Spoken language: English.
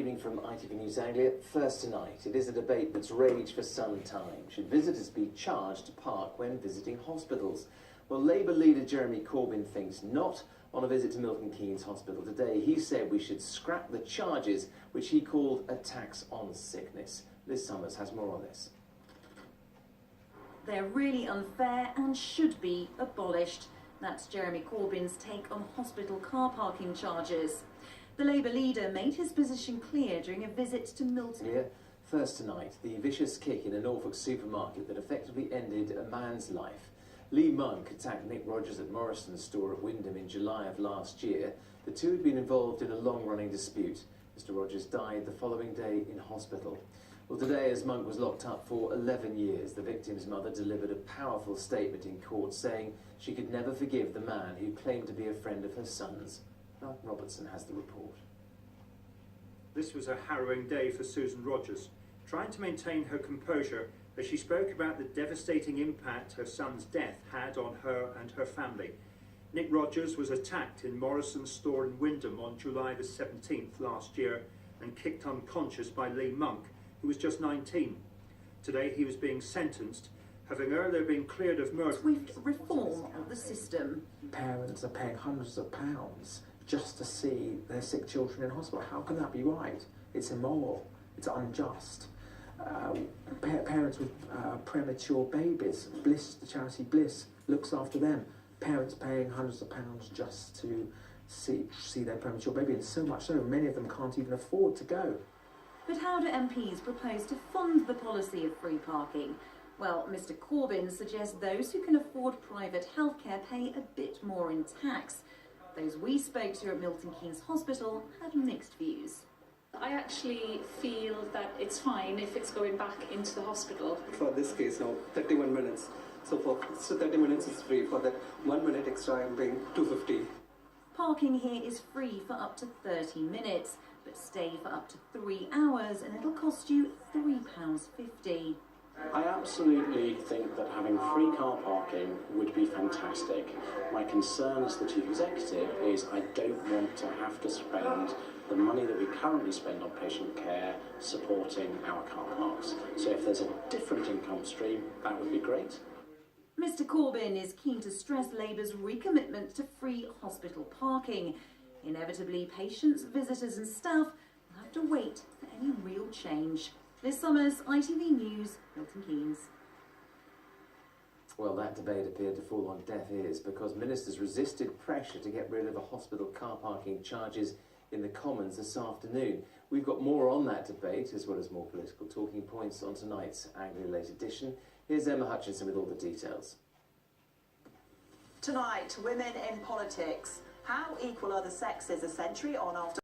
evening from ITV News Anglia. First tonight, it is a debate that's raged for some time. Should visitors be charged to park when visiting hospitals? Well, Labour leader Jeremy Corbyn thinks not. On a visit to Milton Keynes Hospital today, he said we should scrap the charges, which he called a tax on sickness. Liz Summers has more on this. They're really unfair and should be abolished. That's Jeremy Corbyn's take on hospital car parking charges. The Labour leader made his position clear during a visit to Milton. Yeah. First tonight, the vicious kick in a Norfolk supermarket that effectively ended a man's life. Lee Monk attacked Nick Rogers at Morrison's store at Wyndham in July of last year. The two had been involved in a long-running dispute. Mr. Rogers died the following day in hospital. Well, today, as Monk was locked up for 11 years, the victim's mother delivered a powerful statement in court saying she could never forgive the man who claimed to be a friend of her son's. Malcolm Robertson has the report. This was a harrowing day for Susan Rogers, trying to maintain her composure as she spoke about the devastating impact her son's death had on her and her family. Nick Rogers was attacked in Morrison's store in Wyndham on July the 17th last year and kicked unconscious by Lee Monk, who was just 19. Today he was being sentenced, having earlier been cleared of murder. Swift reform of the system. Parents are paying hundreds of pounds just to see their sick children in hospital. How can that be right? It's immoral. It's unjust. Parents with premature babies, Bliss, the charity Bliss, looks after them. Parents paying hundreds of pounds just to see their premature baby, and so much so, many of them can't even afford to go. But how do MPs propose to fund the policy of free parking? Well, Mr. Corbyn suggests those who can afford private healthcare pay a bit more in tax. Those we spoke to at Milton Keynes Hospital had mixed views. I actually feel that it's fine if it's going back into the hospital. For this case now, 31 minutes. So 30 minutes is free. For that 1 minute extra, I'm paying $2.50. Parking here is free for up to 30 minutes, but stay for up to 3 hours and it'll cost you £3.50. I absolutely think that having free car parking would be fantastic. My concern as the Chief Executive is I don't want to have to spend the money that we currently spend on patient care supporting our car parks. So if there's a different income stream, that would be great. Mr. Corbyn is keen to stress Labour's recommitment to free hospital parking. Inevitably, patients, visitors and staff will have to wait for any real change. Liz Summers, ITV News, Milton Keynes. Well, that debate appeared to fall on deaf ears because ministers resisted pressure to get rid of the hospital car parking charges in the Commons this afternoon. We've got more on that debate, as well as more political talking points on tonight's Anglia Late Edition. Here's Emma Hutchinson with all the details. Tonight, women in politics. How equal are the sexes a century on after